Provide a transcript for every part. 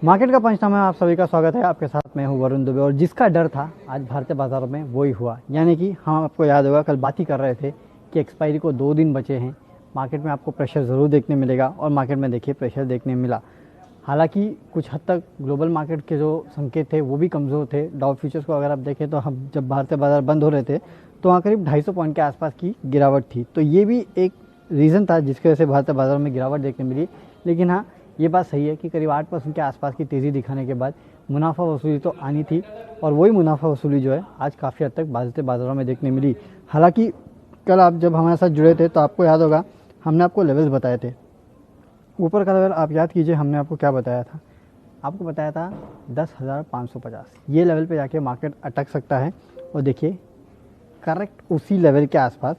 Market का पंचनामा में आप सभी का स्वागत है। आपके साथ मैं हूं वरुण दुबे और जिसका डर था आज भारतीय बाजारों में वही हुआ। यानी कि हम आपको याद होगा कल बात ही कर रहे थे कि एक्सपायरी को 2 दिन बचे हैं, मार्केट में आपको प्रेशर ज़रूर देखने मिलेगा और मार्केट में देखिए प्रेशर देखने मिला। हालांकि कुछ हद तक ग्लोबल मार्केट के जो संकेत थे वो भी कमज़ोर थे। डाउ फ्यूचर्स को अगर आप देखें तो हम जब भारतीय बाजार बंद हो रहे थे तो वहाँ करीब 250 पॉइंट के आसपास की गिरावट थी। तो ये भी एक रीज़न था जिसकी वजह से भारतीय बाजार में गिरावट देखने मिली। लेकिन हाँ, ये बात सही है कि करीब 8% के आसपास की तेज़ी दिखाने के बाद मुनाफा वसूली तो आनी थी और वही मुनाफा वसूली जो है आज काफ़ी हद तक भारतीय बाज़ारों में देखने मिली। हालांकि कल आप जब हमारे साथ जुड़े थे तो आपको याद होगा हमने आपको लेवल्स बताए थे। ऊपर का लेवल आप याद कीजिए, हमने आपको क्या बताया था? आपको बताया था 10,550। ये लेवल पे जाके मार्केट अटक सकता है और देखिए करेक्ट उसी लेवल के आसपास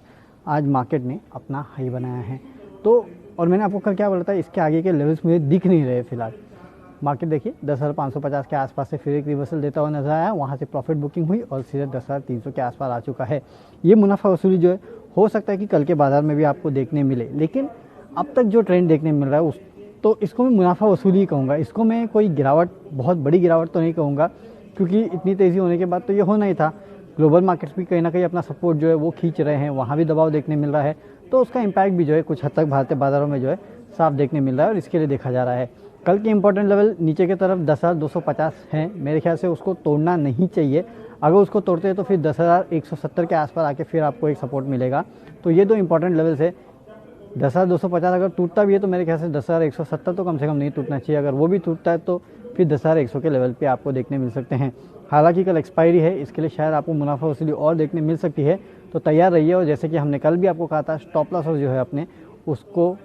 आज मार्केट ने अपना हाई बनाया है। तो और मैंने आपको कल क्या बोला था, इसके आगे के लेवल्स मुझे दिख नहीं रहे फिलहाल। मार्केट देखिए 10,550 के आसपास से फिर एक रिवर्सल देता हुआ नजर आया, वहाँ से प्रॉफिट बुकिंग हुई और सीधे 10,300 के आसपास आ चुका है। ये मुनाफा वसूली जो है हो सकता है कि कल के बाजार में भी आपको देखने मिले, लेकिन अब तक जो ट्रेंड देखने मिल रहा है उस तो इसको मैं मुनाफा वसूली ही कहूँगा। इसको मैं कोई गिरावट, बहुत बड़ी गिरावट तो नहीं कहूँगा, क्योंकि इतनी तेज़ी होने के बाद तो ये होना ही था। ग्लोबल मार्केट्स भी कहीं ना कहीं अपना सपोर्ट जो है वो खींच रहे हैं, वहाँ भी दबाव देखने मिल रहा है। तो उसका इम्पैक्ट भी जो है कुछ हद तक भारतीय बाजारों में जो है साफ देखने मिल रहा है और इसके लिए देखा जा रहा है। कल के इंपॉर्टेंट लेवल नीचे की तरफ 10,250 हैं, मेरे ख्याल से उसको तोड़ना नहीं चाहिए। अगर उसको तोड़ते हैं तो फिर 10,170 के आसपास आके फिर आपको एक सपोर्ट मिलेगा। तो ये दो इंपॉर्टेंट लेवल्स है। 10,250 अगर टूटता भी है तो मेरे ख्याल से 10,170 तो कम से कम नहीं टूटना चाहिए। अगर वो भी टूटता है तो फिर 10,100 के लेवल पे आपको देखने मिल सकते हैं। हालांकि कल एक्सपायरी है, इसके लिए शायद आपको मुनाफा वसूली और देखने मिल सकती है, तो तैयार रहिए। और जैसे कि हमने कल भी आपको कहा था, स्टॉप लॉस जो है अपने उसको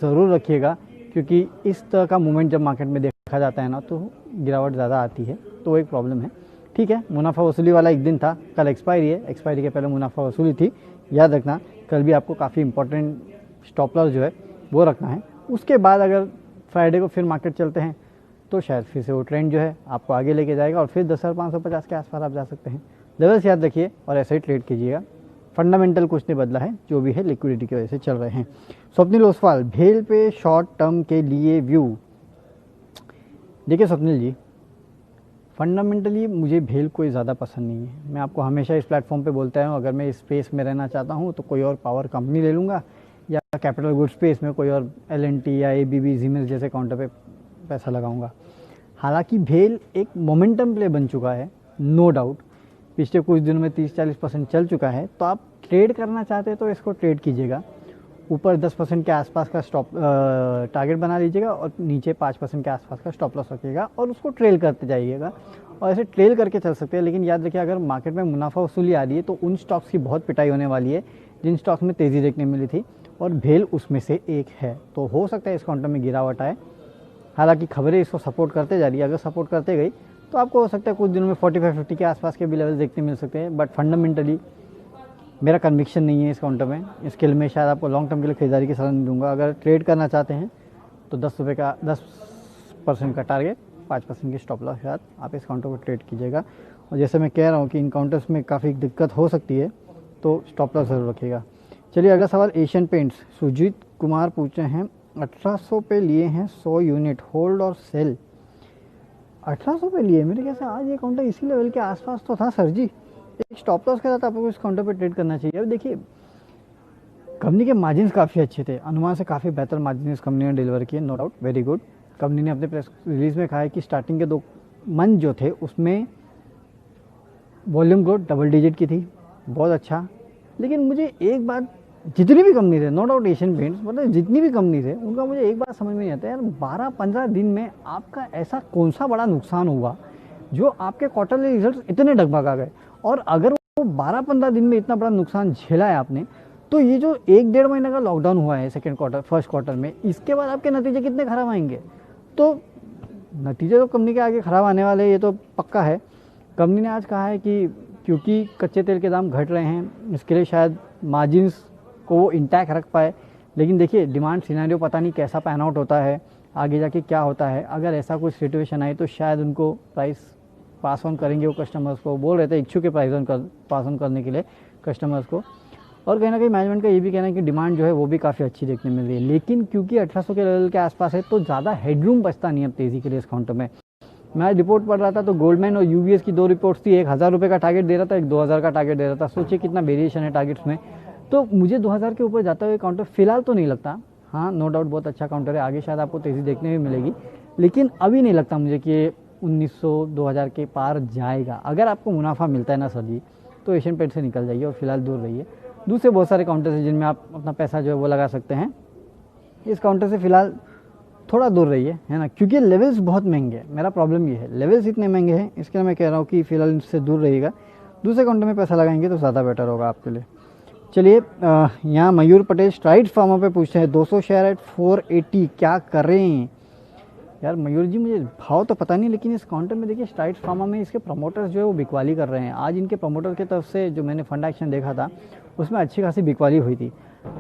ज़रूर रखिएगा, क्योंकि इस तरह का मूवमेंट जब मार्केट में देखा जाता है ना तो गिरावट ज़्यादा आती है, तो एक प्रॉब्लम है। ठीक है, मुनाफा वसूली वाला एक दिन था, कल एक्सपायरी है, एक्सपायरी के पहले मुनाफा वसूली थी, याद रखना। कल भी आपको काफ़ी इंपॉर्टेंट स्टॉप लॉस जो है वो रखना है। उसके बाद अगर फ्राइडे को फिर मार्केट चलते हैं तो शायद फिर से वो ट्रेंड जो है आपको आगे लेके जाएगा और फिर 10,550 के आसपास आप जा सकते हैं। लेवल्स याद रखिए और ऐसे ही ट्रेड कीजिएगा। फंडामेंटल कुछ नहीं बदला है, जो भी है लिक्विडिटी की वजह से चल रहे हैं। स्वप्निल ओसवाल, भेल पे शॉर्ट टर्म के लिए व्यू। देखिए स्वप्निल जी, फंडामेंटली मुझे भेल कोई ज़्यादा पसंद नहीं है। मैं आपको हमेशा इस प्लेटफॉर्म पे बोलता हूँ, अगर मैं इस स्पेस में रहना चाहता हूँ तो कोई और पावर कंपनी ले लूँगा या कैपिटल गुड स्पेस में कोई और LNT या ABB जीमेल्स जैसे काउंटर पे पैसा लगाऊंगा। हालांकि भेल एक मोमेंटम प्ले बन चुका है, नो डाउट। पिछले कुछ दिनों में 30-40% चल चुका है, तो आप ट्रेड करना चाहते हैं तो इसको ट्रेड कीजिएगा। ऊपर 10% के आसपास का स्टॉप टारगेट बना लीजिएगा और नीचे 5% के आसपास का स्टॉप लॉस रखिएगा और उसको ट्रेल करते जाइएगा और ऐसे ट्रेल करके चल सकते हैं। लेकिन याद रखिए, अगर मार्केट में मुनाफा वसूली आ रही है तो उन स्टॉक्स की बहुत पिटाई होने वाली है जिन स्टॉक्स में तेज़ी देखने मिली थी, और भेल उसमें से एक है। तो हो सकता है इस काउंटर में गिरावट आए। हालांकि खबरें इसको सपोर्ट करते जा रही है, अगर सपोर्ट करते गई तो आपको हो सकता है कुछ दिनों में 45-50 के आसपास के भी लेवल देखने मिल सकते हैं। बट फंडामेंटली मेरा कन्विक्शन नहीं है इस काउंटर में। इसके लिए मैं शायद आपको लॉन्ग टर्म के लिए खरीदारी की सलाह नहीं दूंगा। अगर ट्रेड करना चाहते हैं तो 10% का टारगेट, 5% की स्टॉप लॉस शायद आप इस काउंटर को ट्रेड कीजिएगा। और जैसे मैं कह रहा हूँ कि इन काउंटर्स में काफ़ी दिक्कत हो सकती है, तो स्टॉप लॉस ज़रूर रखिएगा। चलिए अगला सवाल एशियन पेंट्स, सुजीत कुमार पूछ रहे हैं 1800 पे लिए हैं 100 यूनिट, होल्ड और सेल। 1800 पे लिए, मेरे ख्याल से आज ये काउंटर इसी लेवल के आसपास तो था सर जी। एक स्टॉप लॉस के साथ आपको इस काउंटर पे ट्रेड करना चाहिए। अब देखिए, कंपनी के मार्जिन काफ़ी अच्छे थे, अनुमान से काफ़ी बेहतर मार्जिन इस कंपनी ने डिलीवर किए, no doubt, very good. Company ने अपने प्रेस रिलीज में कहा है कि स्टार्टिंग के 2 मंथ जो थे उसमें वॉल्यूम ग्रोथ डबल डिजिट की थी, बहुत अच्छा। लेकिन मुझे एक बात, जितनी भी कंपनी थे, नो डाउट एशियन पेंट्स, मतलब जितनी भी कंपनी थे उनका मुझे एक बात समझ में नहीं आता यार, 12-15 दिन में आपका ऐसा कौन सा बड़ा नुकसान हुआ जो आपके क्वार्टरली रिजल्ट इतने डगमगा गए। और अगर वो 12-15 दिन में इतना बड़ा नुकसान झेला है आपने, तो ये जो 1-1.5 महीने का लॉकडाउन हुआ है फर्स्ट क्वार्टर में, इसके बाद आपके नतीजे कितने खराब आएंगे। तो नतीजे तो कंपनी के आगे खराब आने वाले, ये तो पक्का है। कंपनी ने आज कहा है कि क्योंकि कच्चे तेल के दाम घट रहे हैं, इसके लिए शायद मार्जिन्स को वो इंटैक्ट रख पाए। लेकिन देखिए, डिमांड सिनेरियो पता नहीं कैसा पैन आउट होता है, आगे जाके क्या होता है। अगर ऐसा कोई सिचुएशन आई तो शायद उनको प्राइस पास ऑन करेंगे वो कस्टमर्स को, बोल रहे थे इच्छुक है प्राइस ऑन पास ऑन करने के लिए कस्टमर्स को। और कहीं ना कहीं मैनेजमेंट का ये भी कहना है कि डिमांड जो है वो भी काफ़ी अच्छी देखने मिल रही है, लेकिन क्योंकि 1800 के लेवल के आसपास है तो ज़्यादा हेडरूम बचता नहीं अब तेज़ी के लिए इस काउंटर में। मैं आज रिपोर्ट पढ़ रहा था तो गोल्डमैन और यूबीएस की 2 रिपोर्ट्स थी, एक 1000 रुपये का टारगेट दे रहा था, एक 2000 का टारगेट दे रहा था। सोचिए कितना वेरिएशन है टारगेट्स में। तो मुझे 2000 के ऊपर जाता हुआ काउंटर फिलहाल तो नहीं लगता। हाँ, नो डाउट बहुत अच्छा काउंटर है, आगे शायद आपको तेज़ी देखने में मिलेगी, लेकिन अभी नहीं लगता मुझे कि 1900 2000 के पार जाएगा। अगर आपको मुनाफा मिलता है ना सर जी, तो एशियन पेंट से निकल जाइए और फिलहाल दूर रहिए। दूसरे बहुत सारे काउंटर हैं जिनमें आप अपना पैसा जो है वो लगा सकते हैं। इस काउंटर से फिलहाल थोड़ा दूर रहिए, है ना, क्योंकि लेवल्स बहुत महंगे हैं। मेरा प्रॉब्लम ये है, लेवल्स इतने महंगे हैं, इसके लिए मैं कह रहा हूँ कि फिलहाल इनसे दूर रहिएगा। दूसरे काउंटर में पैसा लगाएंगे तो ज़्यादा बेटर होगा आपके लिए। चलिए, यहाँ मयूर पटेल स्ट्राइड फार्मा पे पूछते हैं 200 शेयर एट 480 क्या करें। यार मयूर जी, मुझे भाव तो पता नहीं, लेकिन इस काउंटर में देखिए स्ट्राइड फार्मा में इसके प्रमोटर्स जो है वो बिकवाली कर रहे हैं। आज इनके प्रमोटर की तरफ से जो मैंने फंड एक्शन देखा था उसमें अच्छी खासी बिकवाली हुई थी।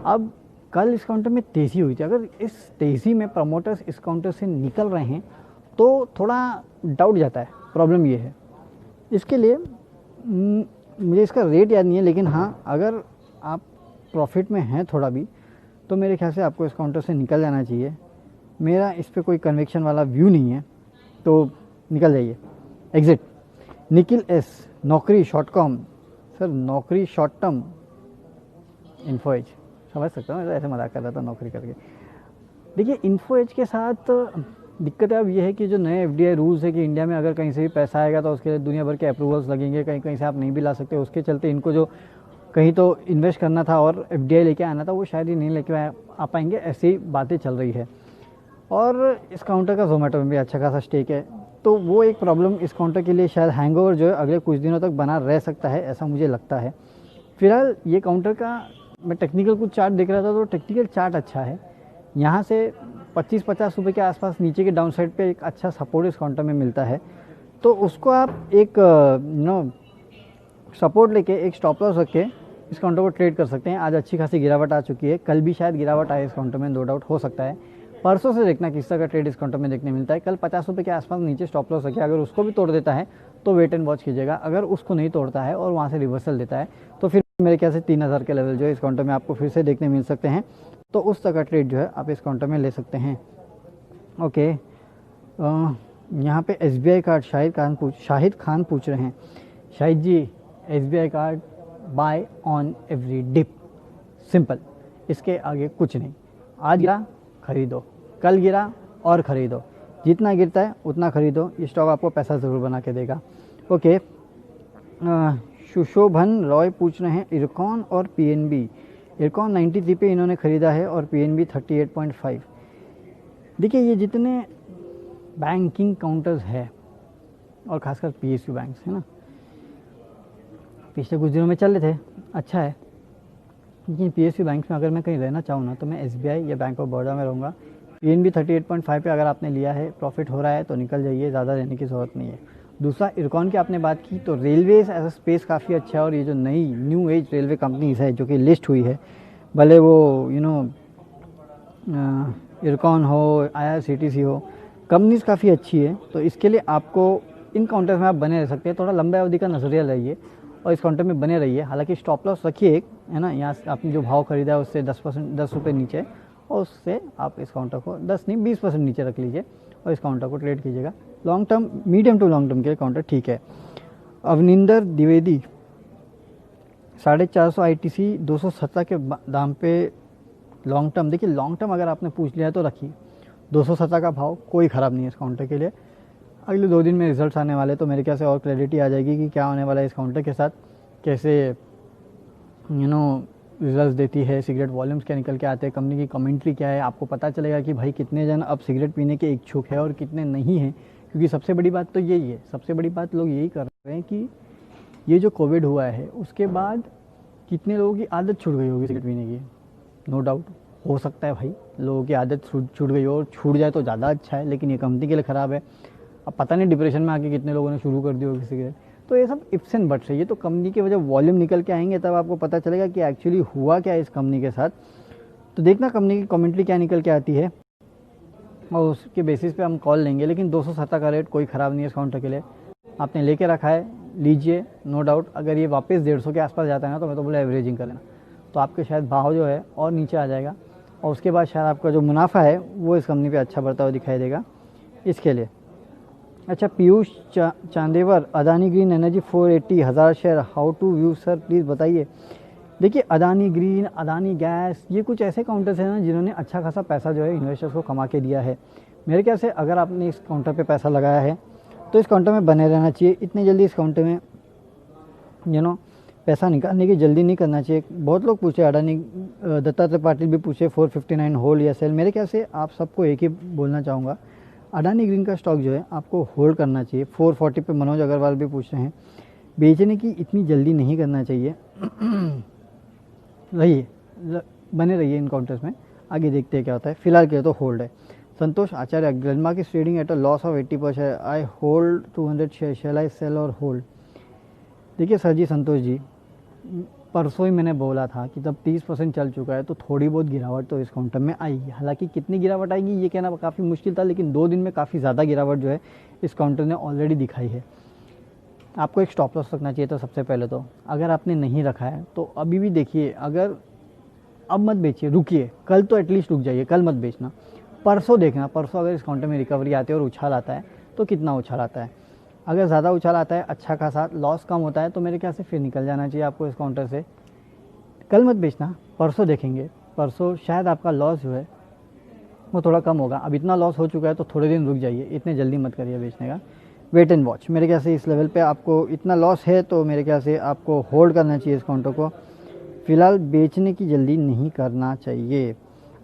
अब कल इस काउंटर में तेज़ी हुई थी, अगर इस तेज़ी में प्रमोटर्स इस काउंटर से निकल रहे हैं तो थोड़ा डाउट जाता है। प्रॉब्लम ये है, इसके लिए मुझे इसका रेट याद नहीं है, लेकिन हाँ, अगर आप प्रॉफिट में हैं थोड़ा भी तो मेरे ख्याल से आपको इस काउंटर से निकल जाना चाहिए। मेरा इस पर कोई कन्विक्शन वाला व्यू नहीं है, तो निकल जाइए। एग्जिट। निखिल एस, नौकरी शॉर्ट कॉम। सर नौकरी शॉर्ट टर्म इन्फो एज, समझ सकता हूँ, ऐसे मजाक कर रहा था नौकरी करके। देखिए इन्फो एज के साथ दिक्कत अब ये है कि जो नए एफडीआई रूल्स है कि इंडिया में अगर कहीं से भी पैसा आएगा तो उसके लिए दुनिया भर के अप्रूवल्स लगेंगे, कहीं कहीं से आप नहीं भी ला सकते। उसके चलते इनको जो कहीं तो इन्वेस्ट करना था और एफडीआई लेके आना था वो शायद ही नहीं लेके आ पाएंगे, ऐसी बातें चल रही है। और इस काउंटर का जोमेटो में भी अच्छा खासा स्टेक है, तो वो एक प्रॉब्लम इस काउंटर के लिए शायद हैंगओवर जो है अगले कुछ दिनों तक बना रह सकता है, ऐसा मुझे लगता है। फिलहाल ये काउंटर का मैं टेक्निकल कुछ चार्ट देख रहा था तो टेक्निकल चार्ट अच्छा है। यहाँ से 25-50 रुपये के आसपास नीचे के डाउन साइड पे एक अच्छा सपोर्ट इस काउंटर में मिलता है, तो उसको आप एक सपोर्ट लेके एक स्टॉप लॉस रख के इस काउंटर को ट्रेड कर सकते हैं। आज अच्छी खासी गिरावट आ चुकी है, कल भी शायद गिरावट आए इस काउंटर में, नो डाउट हो सकता है। परसों से देखना किस तरह का ट्रेड इस काउंटर में देखने मिलता है। कल 50 रुपये के आसपास नीचे स्टॉप लॉस रखे, अगर उसको भी तोड़ देता है तो वेट एंड वॉच कीजिएगा। अगर उसको नहीं तोड़ता है और वहाँ से रिवर्सल देता है तो फिर मेरे ख्याल से 3000 के लेवल जो है इस काउंटर में आपको फिर से देखने मिल सकते हैं, तो उस तरह का ट्रेड जो है आप इस काउंटर में ले सकते हैं। ओके, यहाँ पे एसबीआई कार्ड शाहिद खान पूछ रहे हैं, Shahid ji SBI card buy on every dip, simple, इसके आगे कुछ नहीं। आज गिरा खरीदो, कल गिरा और ख़रीदो, जितना गिरता है उतना ख़रीदो, ये स्टॉक आपको पैसा ज़रूर बना के देगा। ओके, सुशोभन रॉय पूछ रहे हैं इरकॉन और पीएनबी। इरकॉन 93 पे इन्होंने ख़रीदा है और पीएनबी 38.5। देखिए ये जितने बैंकिंग काउंटर्स है और ख़ासकर पीएसयू बैंक्स है ना, पिछले कुछ दिनों में चल रहे थे, अच्छा है, लेकिन पीएसयू बैंक्स में अगर मैं कहीं रहना चाहूँ ना तो मैं एसबीआई या बैंक ऑफ बड़ौदा में रहूँगा। पीएनबी 38.5 पे अगर आपने लिया है, प्रॉफिट हो रहा है तो निकल जाइए, ज़्यादा रहने की ज़रूरत नहीं है। दूसरा, इरकॉन की आपने बात की तो रेलवेज एज अ स्पेस काफ़ी अच्छा है, और ये जो नई न्यू एज रेलवे कंपनीज है जो कि लिस्ट हुई है, भले वो इरकॉन हो, आईआरसीटीसी हो, कंपनीज काफ़ी अच्छी है, तो इसके लिए आपको इन काउंटर्स में आप बने रह सकते हैं। थोड़ा लंबे अवधि का नजरिया रहिए और इस काउंटर में बने रहिए। हालांकि स्टॉप लॉस रखिए एक, है ना, यहाँ आपने जो भाव खरीदा है उससे 10 रुपये नीचे, और उससे आप इस काउंटर को 10 नहीं 20% नीचे रख लीजिए और इस काउंटर को ट्रेड कीजिएगा। Long term, medium to long term के लिए काउंटर ठीक है। अवनिंदर द्विवेदी 450 आईटीसी 217 के दाम पे लॉन्ग टर्म। देखिए लॉन्ग टर्म अगर आपने पूछ लिया है तो रखिए, 217 का भाव कोई ख़राब नहीं है इस काउंटर के लिए। अगले 2 दिन में रिजल्ट्स आने वाले, तो मेरे ख्याल से और क्लैरिटी आ जाएगी कि क्या होने वाला है इस काउंटर के साथ, कैसे रिजल्ट्स देती है, सिगरेट वॉल्यूम्स क्या निकल के आते हैं, कंपनी की कमेंट्री क्या है, आपको पता चलेगा कि भाई कितने जन अब सिगरेट पीने के इच्छुक है और कितने नहीं हैं। क्योंकि सबसे बड़ी बात तो यही है, सबसे बड़ी बात लोग यही कर रहे हैं कि ये जो कोविड हुआ है उसके बाद कितने लोगों की आदत छूट गई होगी सिगरेट पीने की। नो डाउट हो सकता है भाई लोगों की आदत छूट गई हो, और छूट जाए तो ज़्यादा अच्छा है, लेकिन ये कंपनी के लिए ख़राब है। अब पता नहीं डिप्रेशन में आके कितने लोगों ने शुरू कर दी होगी सिगरेट। तो ये सब इफ्स एंड बट्स है, ये तो कंपनी की वजह वॉल्यूम निकल के आएंगे तब आपको पता चलेगा कि एक्चुअली हुआ क्या है इस कंपनी के साथ। तो देखना कंपनी की कमेंट्री क्या निकल के आती है और उसके बेसिस पे हम कॉल लेंगे। लेकिन 207 का रेट कोई ख़राब नहीं है इस काउंटर के लिए, आपने लेके रखा है लीजिए, नो डाउट। अगर ये वापस 150 के आसपास जाता है ना तो मैं तो बोला एवरेजिंग कर लेना, तो आपके शायद भाव जो है और नीचे आ जाएगा, और उसके बाद शायद आपका जो मुनाफा है वो इस कंपनी पे अच्छा बढ़ता हुआ दिखाई देगा इसके लिए। अच्छा, Piyush Chandewar, Adani Green Energy 480,000 share, how to view sir, please बताइए। देखिए, अदानी ग्रीन, अदानी गैस, ये कुछ ऐसे काउंटर्स हैं ना जिन्होंने अच्छा खासा पैसा जो है इन्वेस्टर्स को कमा के दिया है। मेरे ख्याल से अगर आपने इस काउंटर पे पैसा लगाया है तो इस काउंटर में बने रहना चाहिए। इतनी जल्दी इस काउंटर में पैसा निकालने की जल्दी नहीं करना चाहिए। बहुत लोग पूछे, अडानी दत्तात्रेय पाटिल भी पूछे 459 होल्ड या सेल। मेरे ख्याल से आप सबको एक ही बोलना चाहूँगा, अडानी ग्रीन का स्टॉक जो है आपको होल्ड करना चाहिए। 440 पे मनोज अग्रवाल भी पूछ रहे हैं, बेचने की इतनी जल्दी नहीं करना चाहिए। रहिए, बने रहिए इन काउंटर्स में, आगे देखते हैं क्या होता है। फिलहाल के तो होल्ड है। Santosh Acharya, Glenmark is trading at a loss of 80%, I hold 200 share, shall I sell or hold. देखिए सर जी, संतोष जी, परसों ही मैंने बोला था कि जब 30% चल चुका है तो थोड़ी बहुत गिरावट तो इस काउंटर में आएगी। हालांकि कितनी गिरावट आएगी ये कहना काफ़ी मुश्किल था, लेकिन 2 दिन में काफ़ी ज़्यादा गिरावट जो है इस काउंटर ने ऑलरेडी दिखाई है। आपको एक स्टॉप लॉस रखना चाहिए था सबसे पहले तो। अगर आपने नहीं रखा है तो अभी भी देखिए, अगर अब मत बेचिए, रुकिए, कल तो एटलीस्ट रुक जाइए, कल मत बेचना, परसों देखना। परसों अगर इस काउंटर में रिकवरी आती है और उछाल आता है तो कितना उछाल आता है। अगर ज़्यादा उछाल आता है, अच्छा खासा लॉस कम होता है, तो मेरे ख्याल से फिर निकल जाना चाहिए आपको इस काउंटर से। कल मत बेचना, परसों देखेंगे। परसों शायद आपका लॉस जो है वो थोड़ा कम होगा। अब इतना लॉस हो चुका है तो थोड़े दिन रुक जाइए, इतने जल्दी मत करिए बेचने का, वेट एंड वॉच। मेरे ख्याल से इस लेवल पे आपको इतना लॉस है तो मेरे ख्याल से आपको होल्ड करना चाहिए इस काउंटर को। फिलहाल बेचने की जल्दी नहीं करना चाहिए।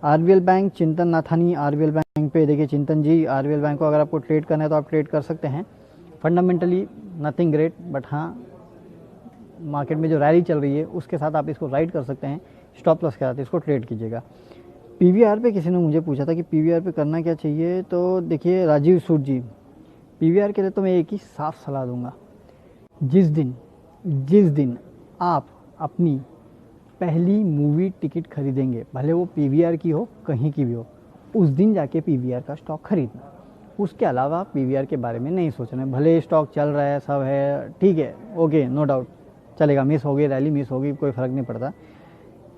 आरबीएल बैंक, चिंतन नाथानी, आरबीएल बैंक पे देखिए, चिंतन जी, आरबीएल बैंक को अगर आपको ट्रेड करना है तो आप ट्रेड कर सकते हैं। फंडामेंटली नथिंग ग्रेट, बट हाँ, मार्केट में जो रैली चल रही है उसके साथ आप इसको राइड कर सकते हैं, स्टॉप लॉस के साथ इसको ट्रेड कीजिएगा। पीवीआर पे किसी ने मुझे पूछा था कि पीवीआर पे करना क्या चाहिए, तो देखिए राजीव सूद जी, पीवीआर के लिए तो मैं एक ही साफ सलाह दूंगा, जिस दिन आप अपनी पहली मूवी टिकट खरीदेंगे, भले वो पीवीआर की हो, कहीं की भी हो, उस दिन जाके पीवीआर का स्टॉक खरीदना। उसके अलावा पीवीआर के बारे में नहीं सोचना है। भले स्टॉक चल रहा है, सब है, ठीक है, ओके, नो डाउट, चलेगा, मिस हो गई रैली, मिस हो गई, कोई फ़र्क नहीं पड़ता।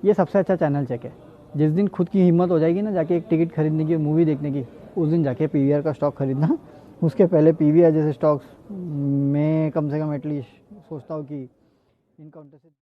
ये सबसे अच्छा चैनल चेक है। जिस दिन खुद की हिम्मत हो जाएगी ना जाके एक टिकट खरीदने की, मूवी देखने की, उस दिन जाके पीवीआर का स्टॉक खरीदना। उसके पहले पीवीआर जैसे स्टॉक्स में कम से कम एटलीस्ट सोचता हूँ कि इन काउंटर से